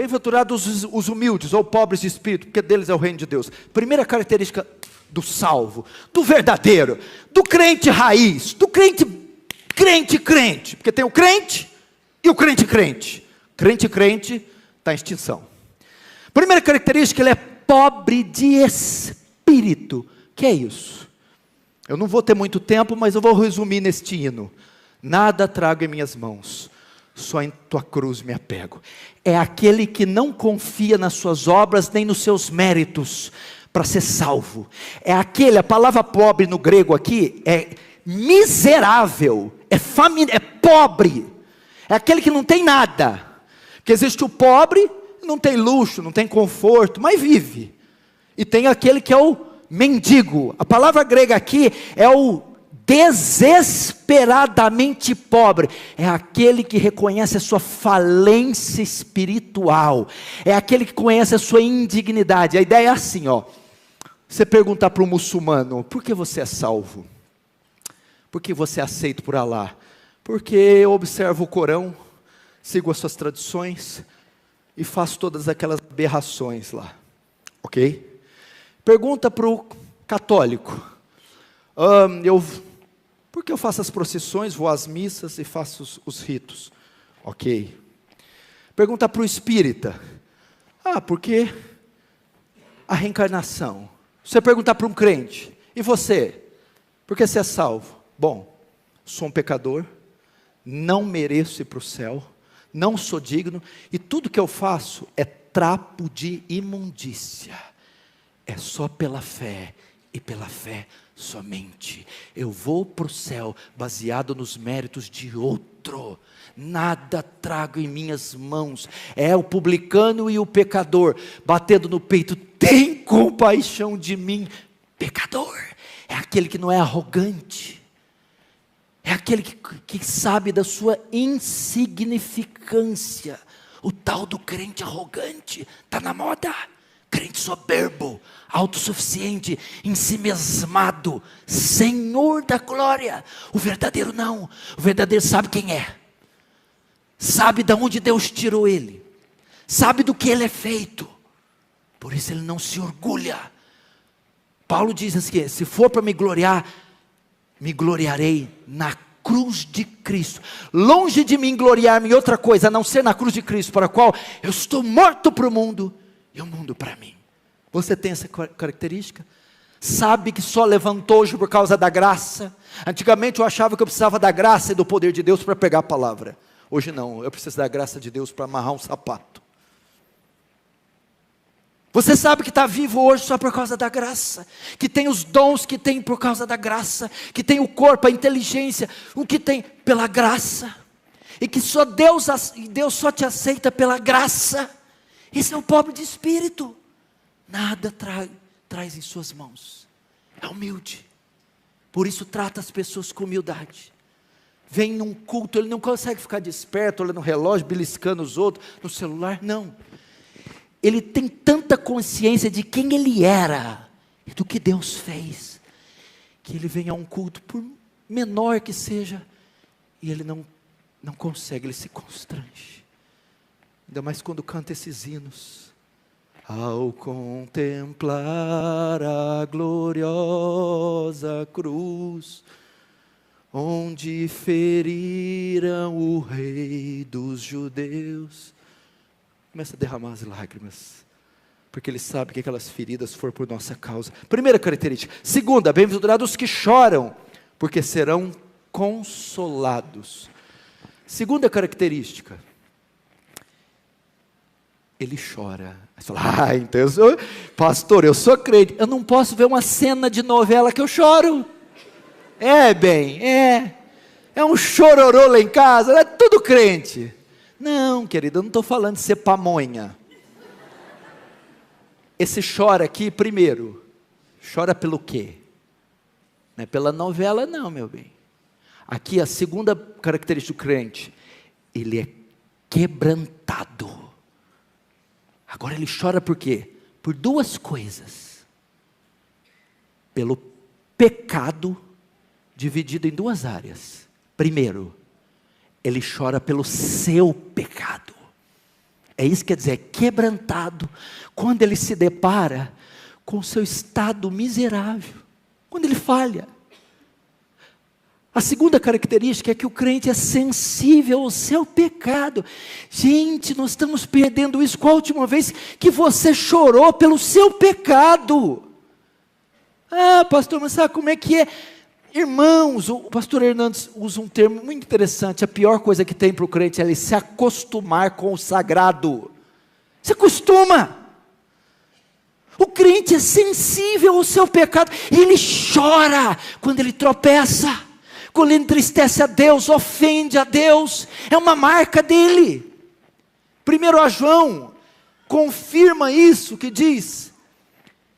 bem-aventurados os humildes, ou pobres de espírito, porque deles é o reino de Deus. Primeira característica do salvo, do verdadeiro, do crente raiz, do crente, porque tem o crente e o crente. Crente está em extinção. Primeira característica, ele é pobre de espírito. Que é isso? Eu não vou ter muito tempo, mas eu vou resumir neste hino. Nada trago em minhas mãos, só em tua cruz me apego. É aquele que não confia nas suas obras, nem nos seus méritos, para ser salvo. É aquele, a palavra pobre no grego aqui, é miserável, é pobre. É aquele que não tem nada. Porque existe o pobre, não tem luxo, não tem conforto, mas vive. E tem aquele que é o mendigo. A palavra grega aqui é o desesperadamente pobre. É aquele que reconhece a sua falência espiritual. É aquele que conhece a sua indignidade. A ideia é assim, ó. Você perguntar para um muçulmano: por que você é salvo? Por que você é aceito por Alá? Porque eu observo o Corão, sigo as suas tradições e faço todas aquelas aberrações lá. Ok? Pergunta para o católico: por que eu faço as procissões, vou às missas e faço os ritos? Ok. Pergunta para o espírita: porque a reencarnação. Você perguntar para um crente: e você? Por que você é salvo? Bom, sou um pecador, não mereço ir para o céu, não sou digno, e tudo que eu faço é trapo de imundícia. É só pela fé, e pela fé somente. Eu vou para o céu baseado nos méritos de outro. Nada trago em minhas mãos. É o publicano e o pecador batendo no peito: tem compaixão de mim, pecador. É aquele que não é arrogante. É aquele que sabe da sua insignificância. O tal do crente arrogante está na moda. Crente soberbo, autossuficiente, ensimesmado, Senhor da glória. O verdadeiro não. O verdadeiro sabe quem é. Sabe de onde Deus tirou ele. Sabe do que ele é feito. Por isso ele não se orgulha. Paulo diz assim: se for para me gloriar, me gloriarei na cruz de Cristo. Longe de mim gloriar-me em outra coisa, a não ser na cruz de Cristo, para a qual eu estou morto para o mundo, e o mundo para mim. Você tem essa característica? Sabe que só levantou hoje por causa da graça? Antigamente eu achava que eu precisava da graça e do poder de Deus para pregar a palavra. Hoje não, eu preciso da graça de Deus para amarrar um sapato. Você sabe que está vivo hoje só por causa da graça, que tem os dons que tem por causa da graça, que tem o corpo, a inteligência, o que tem pela graça, e que só Deus só te aceita pela graça. Esse é o pobre de espírito. Nada traz em suas mãos. É humilde. Por isso trata as pessoas com humildade. Vem num culto, ele não consegue ficar desperto, olhando no relógio, beliscando os outros, no celular, não. Ele tem tanta consciência de quem ele era e do que Deus fez, que ele vem a um culto, por menor que seja, e ele não consegue, ele se constrange. Ainda mais quando canta esses hinos. Ao contemplar a gloriosa cruz, onde feriram o rei dos judeus, começa a derramar as lágrimas, porque ele sabe que aquelas feridas foram por nossa causa. Primeira característica. Segunda, bem-aventurados os que choram, porque serão consolados. Segunda característica, ele chora. Você fala: então pastor, eu sou crente, eu não posso ver uma cena de novela que eu choro. É um chororô lá em casa, é tudo crente. Não, querido, eu não estou falando de ser pamonha. Esse chora aqui, primeiro, chora pelo quê? Não é pela novela não, meu bem. Aqui a segunda característica do crente, ele é quebrantado. Agora ele chora por quê? Por duas coisas. Pelo pecado, dividido em duas áreas. Primeiro, ele chora pelo seu pecado. É isso que quer dizer, quebrantado, quando ele se depara com o seu estado miserável, quando ele falha. A segunda característica é que o crente é sensível ao seu pecado. Gente, nós estamos perdendo isso. Qual a última vez que você chorou pelo seu pecado? Ah, pastor, mas sabe como é que é? Irmãos, o pastor Hernandes usa um termo muito interessante. A pior coisa que tem para o crente é ele se acostumar com o sagrado. Se acostuma. O crente é sensível ao seu pecado. E ele chora quando ele tropeça. Quando ele entristece a Deus, ofende a Deus, é uma marca dele. 1 João confirma isso, que diz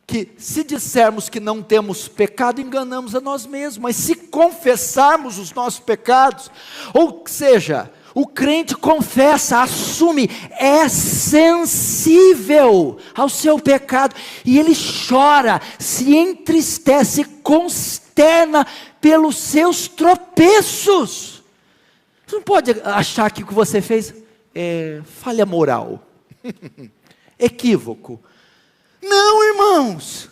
que se dissermos que não temos pecado, enganamos a nós mesmos, mas se confessarmos os nossos pecados, ou seja, o crente confessa, assume, é sensível ao seu pecado, e ele chora, se entristece, consterna pelos seus tropeços. Você não pode achar que o que você fez é falha moral, equívoco. Não, irmãos,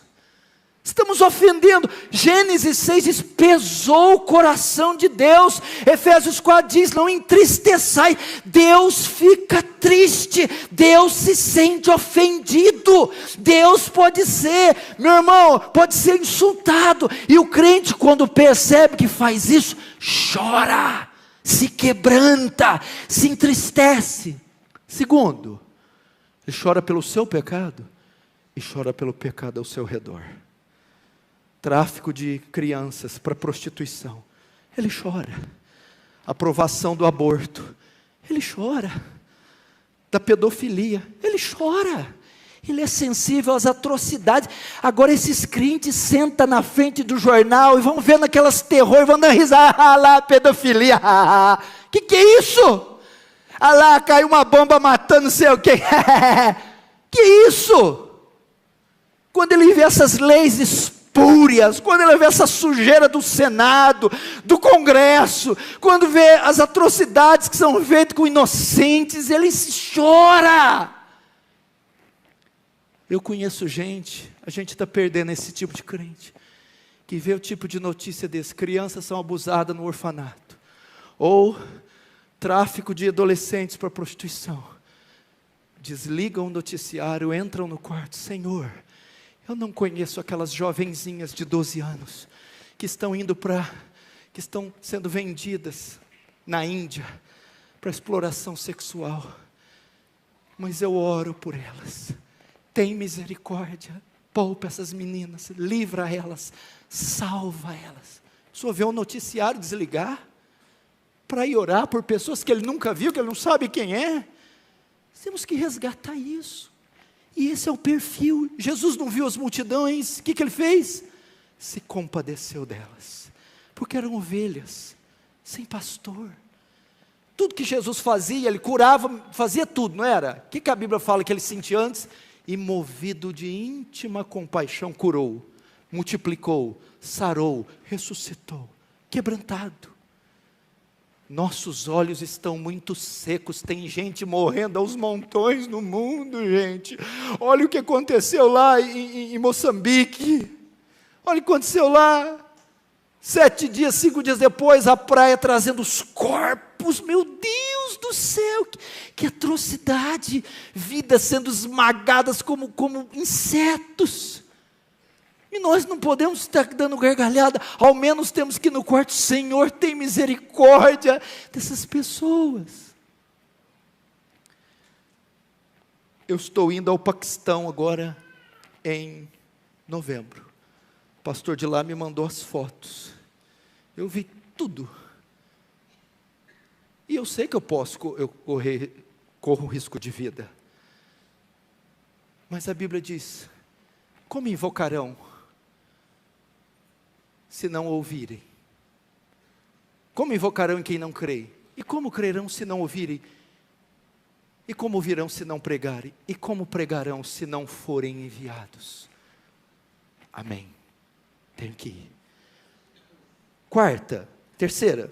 estamos ofendendo. Gênesis 6 diz, pesou o coração de Deus. Efésios 4 diz, não entristeçai. Deus fica triste, Deus se sente ofendido. Deus pode ser, meu irmão, pode ser insultado. E o crente, quando percebe que faz isso, chora, se quebranta, se entristece. Segundo, ele chora pelo seu pecado e chora pelo pecado ao seu redor. Tráfico de crianças para prostituição, ele chora. Aprovação do aborto, ele chora. Da pedofilia, ele chora. Ele é sensível às atrocidades. Agora esses crentes sentam na frente do jornal e vão vendo aquelas terror e vão dar risada. Ah lá, pedofilia. Que é isso? Ah lá, caiu uma bomba matando não sei o que. Que isso? Quando ele vê essas leis espúrias, quando ele vê essa sujeira do Senado, do Congresso, quando vê as atrocidades que são feitas com inocentes, ele chora. Eu conheço gente, a gente está perdendo esse tipo de crente, que vê o tipo de notícia desse, crianças são abusadas no orfanato, ou tráfico de adolescentes para prostituição, desligam o noticiário, entram no quarto, Senhor, eu não conheço aquelas jovenzinhas de 12 anos, que estão sendo vendidas na Índia, para exploração sexual, mas eu oro por elas, tem misericórdia, poupa essas meninas, livra elas, salva elas. Só vê o noticiário desligar, para ir orar por pessoas que ele nunca viu, que ele não sabe quem é. Temos que resgatar isso. E esse é o perfil. Jesus não viu as multidões, o que ele fez? Se compadeceu delas, porque eram ovelhas, sem pastor. Tudo que Jesus fazia, ele curava, fazia tudo, não era? O que a Bíblia fala que ele sentia antes? E movido de íntima compaixão, curou, multiplicou, sarou, ressuscitou, quebrantado. Nossos olhos estão muito secos, tem gente morrendo aos montões no mundo, gente. Olha o que aconteceu lá em Moçambique, olha o que aconteceu lá, 7 dias, 5 dias depois, a praia trazendo os corpos, meu Deus do céu, que atrocidade, vidas sendo esmagadas como insetos. E nós não podemos estar dando gargalhada, ao menos temos que ir no quarto, Senhor, tem misericórdia dessas pessoas. Eu estou indo ao Paquistão agora, em novembro. O pastor de lá me mandou as fotos. Eu vi tudo. E eu sei que eu corro risco de vida. Mas a Bíblia diz, como invocarão se não ouvirem? Como invocarão em quem não crê? E como crerão se não ouvirem? E como ouvirão se não pregarem? E como pregarão se não forem enviados? Amém. Tenho que ir. Terceira,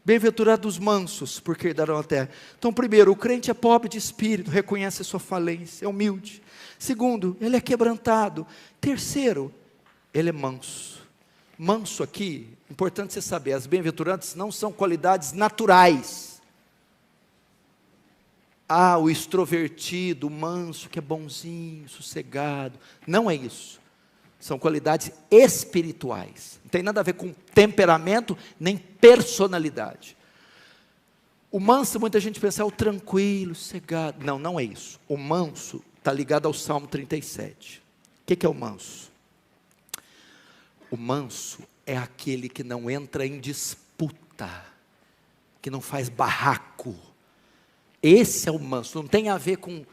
Bem-aventurados os mansos, porque herdarão a terra. Então, primeiro, o crente é pobre de espírito, reconhece a sua falência, é humilde. Segundo, ele é quebrantado. Terceiro, ele é manso. Manso aqui, importante você saber, as bem-aventuranças não são qualidades naturais. O extrovertido, o manso, que é bonzinho, sossegado. Não é isso. São qualidades espirituais. Não tem nada a ver com temperamento, nem personalidade. O manso, muita gente pensa, é o tranquilo, sossegado. Não, não é isso. O manso está ligado ao Salmo 37. O que é o manso? O manso é aquele que não entra em disputa, que não faz barraco. Esse é o manso, não tem a ver com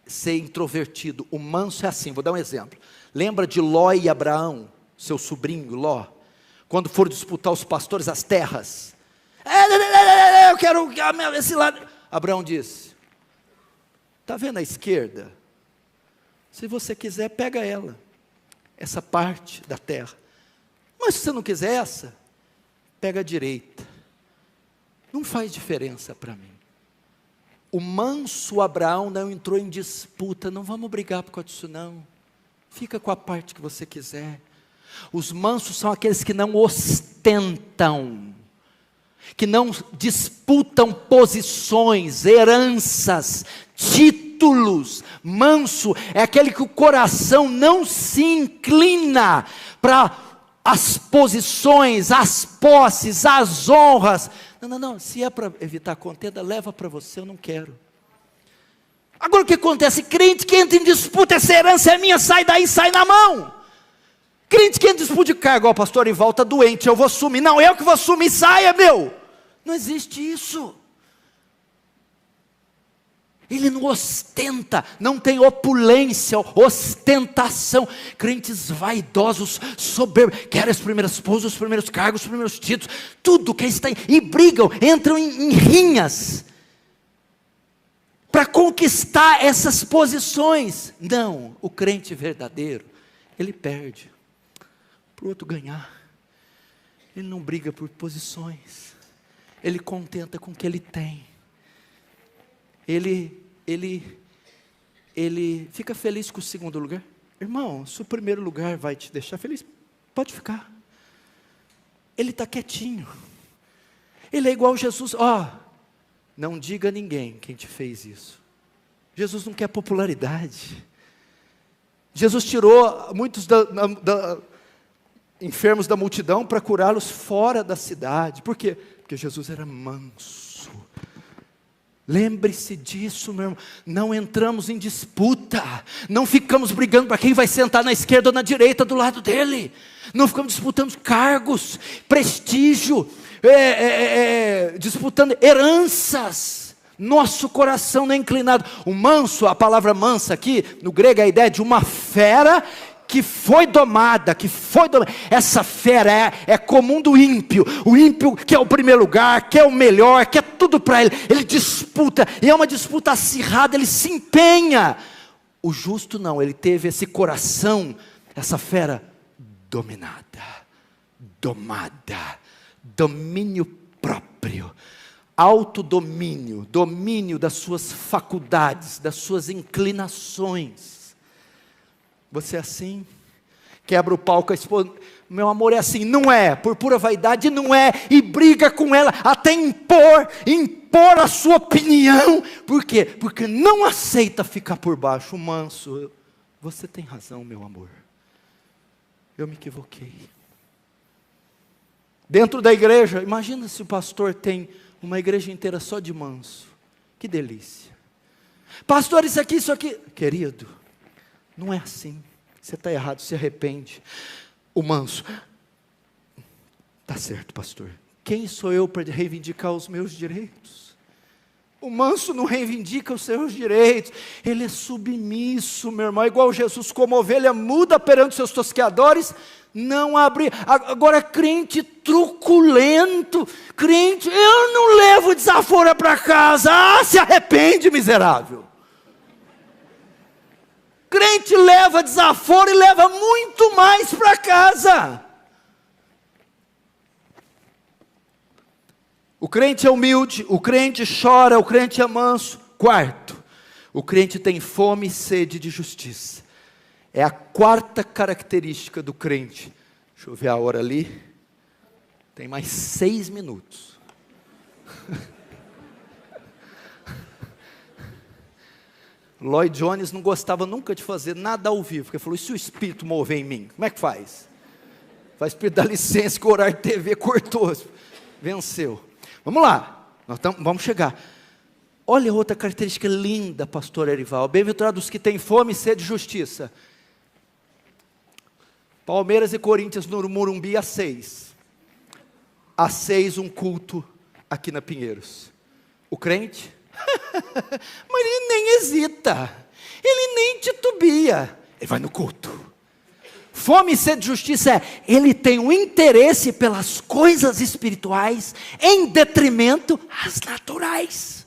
ser introvertido. O manso é assim, vou dar um exemplo. Lembra de Ló e Abraão, seu sobrinho Ló? Quando foram disputar os pastores as terras. Eu quero esse lado. Abraão disse, está vendo a esquerda? Se você quiser, pega ela, essa parte da terra. Mas se você não quiser essa, pega a direita. Não faz diferença para mim. O manso Abraão não entrou em disputa, não vamos brigar por causa disso não. Fica com a parte que você quiser. Os mansos são aqueles que não ostentam, que não disputam posições, heranças, títulos. Manso é aquele que o coração não se inclina para as posições, as posses, as honras. Não, se é para evitar contenda, leva para você, eu não quero. Agora o que acontece? Crente que entra em disputa, essa herança é minha, sai daí, sai na mão. Crente que entra em disputa de cargo, ó, pastor Ival está doente, eu vou assumir. Não, eu que vou assumir, saia meu. Não existe isso. Ele não ostenta, não tem opulência, ostentação. Crentes vaidosos, soberbos, querem as primeiras esposas, os primeiros cargos, os primeiros títulos, tudo que está e brigam, entram em rinhas para conquistar essas posições. Não, o crente verdadeiro, ele perde para o outro ganhar. Ele não briga por posições, ele contenta com o que ele tem. Ele fica feliz com o segundo lugar. Irmão, se o primeiro lugar vai te deixar feliz, pode ficar. Ele está quietinho. Ele é igual Jesus. Não diga a ninguém quem te fez isso. Jesus não quer popularidade. Jesus tirou muitos enfermos da multidão para curá-los fora da cidade. Por quê? Porque Jesus era manso. Lembre-se disso, meu irmão. Não entramos em disputa, não ficamos brigando para quem vai sentar na esquerda ou na direita do lado dele, não ficamos disputando cargos, prestígio, disputando heranças. Nosso coração não é inclinado. O manso, a palavra mansa aqui no grego é a ideia de uma fera que foi domada, essa fera é comum do ímpio. O ímpio quer o primeiro lugar, quer o melhor, quer tudo para ele. Ele disputa, e é uma disputa acirrada, ele se empenha. O justo não, ele teve esse coração, essa fera dominada, domada, domínio próprio, autodomínio, domínio das suas faculdades, das suas inclinações. Você é assim? Quebra o pau com a esposa. Meu amor é assim. Não é, por pura vaidade não é. E briga com ela até impor a sua opinião. Por quê? Porque não aceita ficar por baixo. O manso, você tem razão, meu amor. Eu me equivoquei. Dentro da igreja, imagina se o pastor tem uma igreja inteira só de manso. Que delícia. Pastor, isso aqui. Querido, não é assim, você está errado, se arrepende. O manso, está certo, pastor, quem sou eu para reivindicar os meus direitos? O manso não reivindica os seus direitos, ele é submisso, meu irmão, igual Jesus, como ovelha muda perante os seus tosqueadores, não abre. Agora crente truculento, crente, eu não levo desaforo para casa, se arrepende, miserável. Crente leva desaforo e leva muito mais para casa. O crente é humilde, o crente chora, o crente é manso. Quarto, o crente tem fome e sede de justiça. É a quarta característica do crente. Deixa eu ver a hora ali. Tem mais 6 minutos. Lloyd Jones não gostava nunca de fazer nada ao vivo, porque falou, e se o Espírito mover em mim? Como é que faz? Faz Espírito dar licença, que o horário de TV cortou. Venceu. Vamos lá, vamos chegar. Olha outra característica linda, pastor Erival. Bem-aventurados os que têm fome e sede de justiça. Palmeiras e Corinthians no Morumbi às 6. Às 6 um culto aqui na Pinheiros. O crente? Mas ele nem hesita, ele nem titubia, ele vai no culto. Fome e sede de justiça é, ele tem um interesse pelas coisas espirituais, em detrimento às naturais.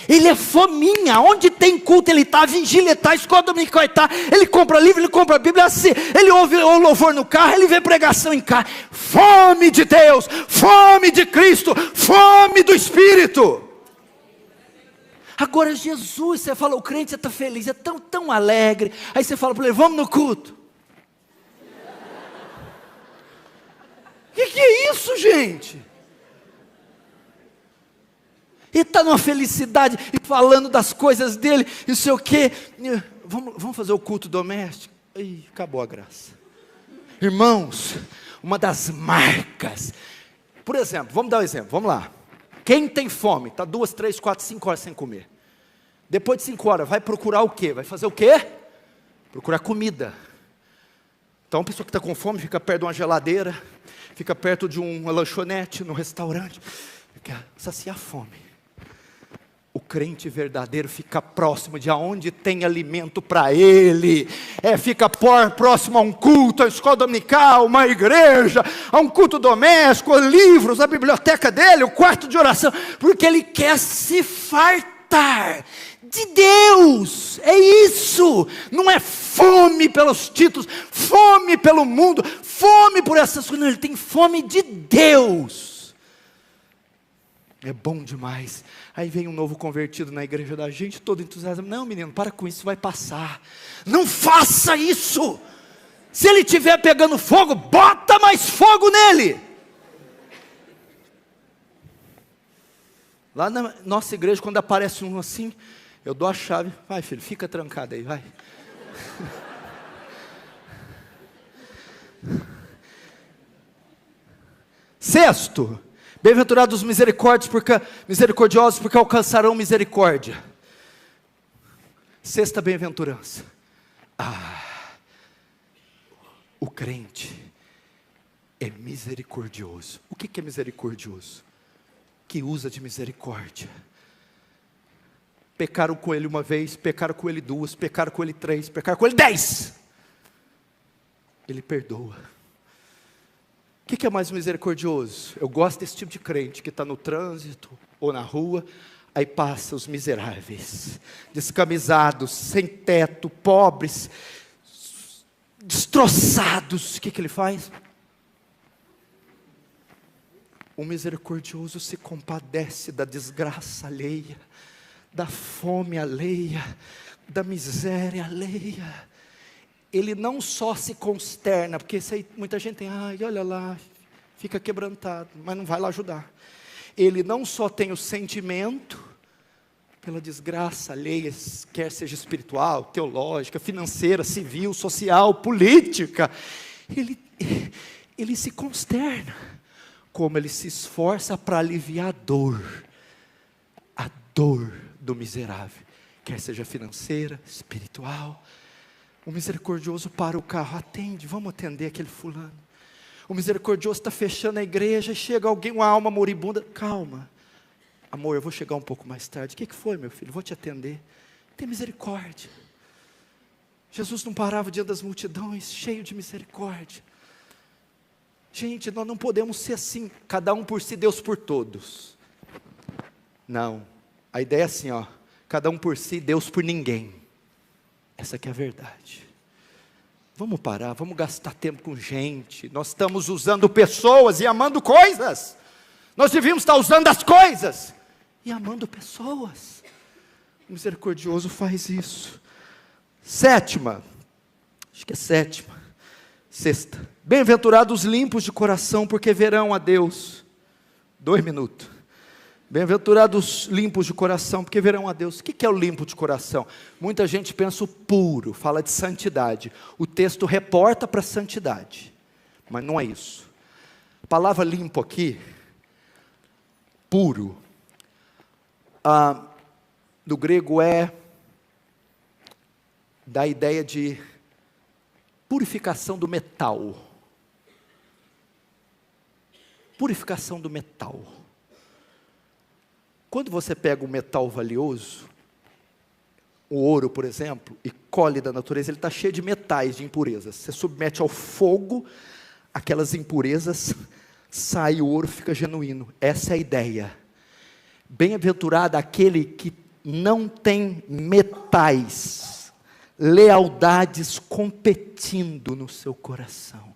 Ele é fominha, onde tem culto ele está, vigília ele está, escola dominical ele está, ele compra livro, ele compra Bíblia, ele ouve o louvor no carro, ele vê pregação em carro. Fome de Deus, fome de Cristo, fome do Espírito. Agora Jesus, você fala, o crente está feliz, é tão alegre, aí você fala para ele, vamos no culto. Que é isso, gente? Ele está numa felicidade, e falando das coisas dele, e não sei o quê. Vamos fazer o culto doméstico? Ih, acabou a graça. Irmãos, uma das marcas, por exemplo, vamos dar um exemplo, vamos lá. Quem tem fome, está 2, 3, 4, 5 horas sem comer. Depois de 5 horas, vai procurar o quê? Vai fazer o quê? Procurar comida. Então, a pessoa que está com fome, fica perto de uma geladeira, fica perto de uma lanchonete, num restaurante, quer saciar a fome. O crente verdadeiro fica próximo de onde tem alimento para ele. Fica próximo a um culto, a escola dominical, uma igreja, a um culto doméstico, livros, a biblioteca dele, o quarto de oração, porque ele quer se fartar de Deus. É isso. Não é fome pelos títulos, fome pelo mundo, fome por essas coisas. Não, ele tem fome de Deus. É bom demais. Aí vem um novo convertido na igreja da gente, todo entusiasmado. Não, menino, para com isso, vai passar. Não faça isso. Se ele estiver pegando fogo, bota mais fogo nele. Lá na nossa igreja, quando aparece um assim, eu dou a chave. Vai, filho, fica trancado aí, vai. Sexto, bem-aventurados os misericordiosos, porque alcançarão misericórdia. Sexta bem-aventurança. O crente é misericordioso. O que é misericordioso? Que usa de misericórdia. Pecaram com ele uma vez, pecaram com ele 2, pecaram com ele 3, pecaram com ele 10. Ele perdoa. O que é mais misericordioso? Eu gosto desse tipo de crente que está no trânsito ou na rua, aí passa os miseráveis, descamisados, sem teto, pobres, destroçados. O que ele faz? O misericordioso se compadece da desgraça alheia, da fome alheia, da miséria alheia. Ele não só se consterna, porque muita gente tem, olha lá, fica quebrantado, mas não vai lá ajudar. Ele não só tem o sentimento pela desgraça alheia, quer seja espiritual, teológica, financeira, civil, social, política, ele se consterna, como ele se esforça para aliviar a dor do miserável, quer seja financeira, espiritual. O misericordioso para o carro, atende, vamos atender aquele fulano. O misericordioso está fechando a igreja, chega alguém, uma alma moribunda, calma, amor, eu vou chegar um pouco mais tarde. O que foi, meu filho? Vou te atender. Tem misericórdia. Jesus não parava diante das multidões, cheio de misericórdia. Gente, nós não podemos ser assim, cada um por si, Deus por todos. Não, a ideia é assim, cada um por si, Deus por ninguém. Essa que é a verdade. Vamos parar, vamos gastar tempo com gente. Nós estamos usando pessoas e amando coisas. Nós devíamos estar usando as coisas e amando pessoas. O misericordioso faz isso. Sétima, acho que é sétima, sexta. Bem-aventurados os limpos de coração, porque verão a Deus. 2 minutos. Bem-aventurados limpos de coração, porque verão a Deus. O que é o limpo de coração? Muita gente pensa o puro, fala de santidade. O texto reporta para a santidade, mas não é isso. A palavra limpo aqui, puro, do grego é da ideia de purificação do metal. Purificação do metal. Quando você pega um metal valioso, o ouro, por exemplo, e colhe da natureza, ele está cheio de metais, de impurezas. Você submete ao fogo, aquelas impurezas, sai o ouro, fica genuíno. Essa é a ideia. Bem-aventurado aquele que não tem metais, lealdades competindo no seu coração.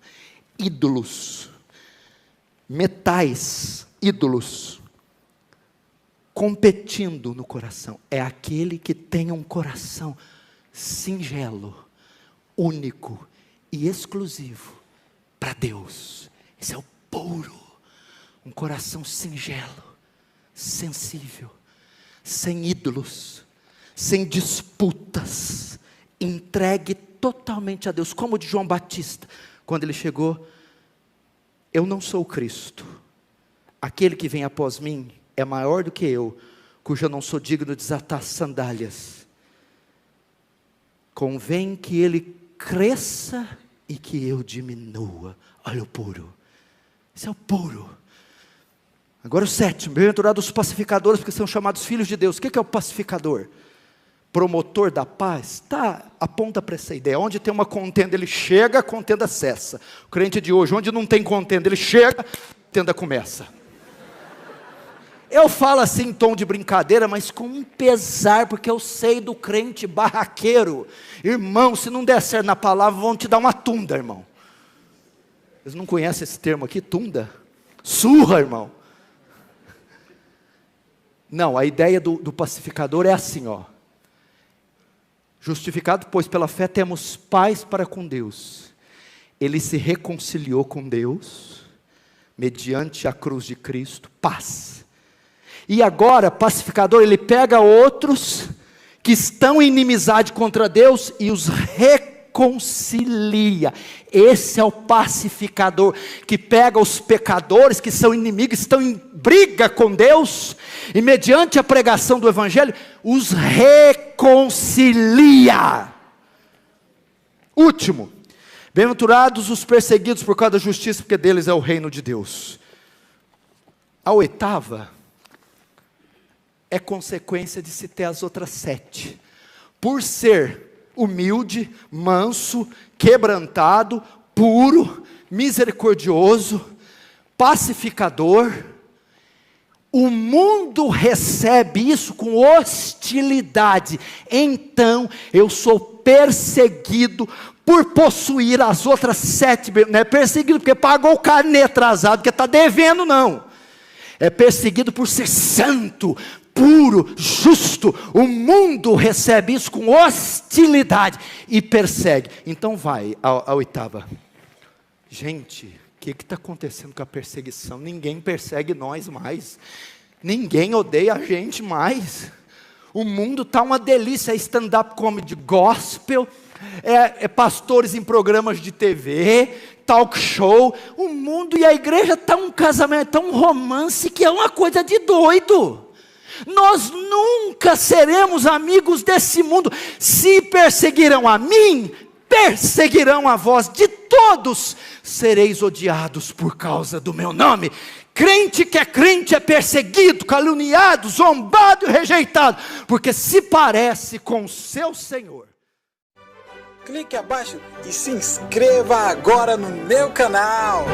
Ídolos, metais, ídolos, competindo no coração. É aquele que tem um coração singelo, único e exclusivo para Deus. Esse é o puro, um coração singelo, sensível, sem ídolos, sem disputas, entregue totalmente a Deus, como o de João Batista, quando ele chegou: eu não sou o Cristo, aquele que vem após mim é maior do que eu, cujo eu não sou digno de desatar sandálias. Convém que ele cresça e que eu diminua. Olha o puro. Esse é o puro. Agora o sétimo, bem-aventurados os pacificadores, porque são chamados filhos de Deus. O que é o pacificador? Promotor da paz? Aponta para essa ideia. Onde tem uma contenda, ele chega, a contenda cessa. O crente de hoje, onde não tem contenda, ele chega, a contenda começa. Eu falo assim em tom de brincadeira, mas com um pesar, porque eu sei do crente barraqueiro. Irmão, se não der certo na palavra, vão te dar uma tunda, irmão. Vocês não conhecem esse termo aqui, tunda? Surra, irmão. Não, a ideia do pacificador é assim, ó. Justificado, pois pela fé temos paz para com Deus. Ele se reconciliou com Deus, mediante a cruz de Cristo, paz. E agora, pacificador, ele pega outros que estão em inimizade contra Deus e os reconcilia. Esse é o pacificador, que pega os pecadores que são inimigos, estão em briga com Deus, e mediante a pregação do Evangelho, os reconcilia. Último, bem-aventurados os perseguidos por causa da justiça, porque deles é o reino de Deus. A oitava é consequência de se ter as outras 7. Por ser humilde, manso, quebrantado, puro, misericordioso, pacificador, o mundo recebe isso com hostilidade. Então eu sou perseguido por possuir as outras 7. Não é perseguido porque pagou o carnê atrasado, porque está devendo, não. É perseguido por ser santo, puro, justo. O mundo recebe isso com hostilidade e persegue. Então vai a oitava. Gente, o que está acontecendo com a perseguição? Ninguém persegue nós mais. Ninguém odeia a gente mais. O mundo está uma delícia. É stand-up comedy, gospel, é pastores em programas de TV, talk show. O mundo e a igreja está um casamento, está um romance que é uma coisa de doido. Nós nunca seremos amigos desse mundo. Se perseguirão a mim, perseguirão a vós. De todos sereis odiados por causa do meu nome. Crente que é crente é perseguido, caluniado, zombado e rejeitado, porque se parece com o seu Senhor. Clique abaixo e se inscreva agora no meu canal.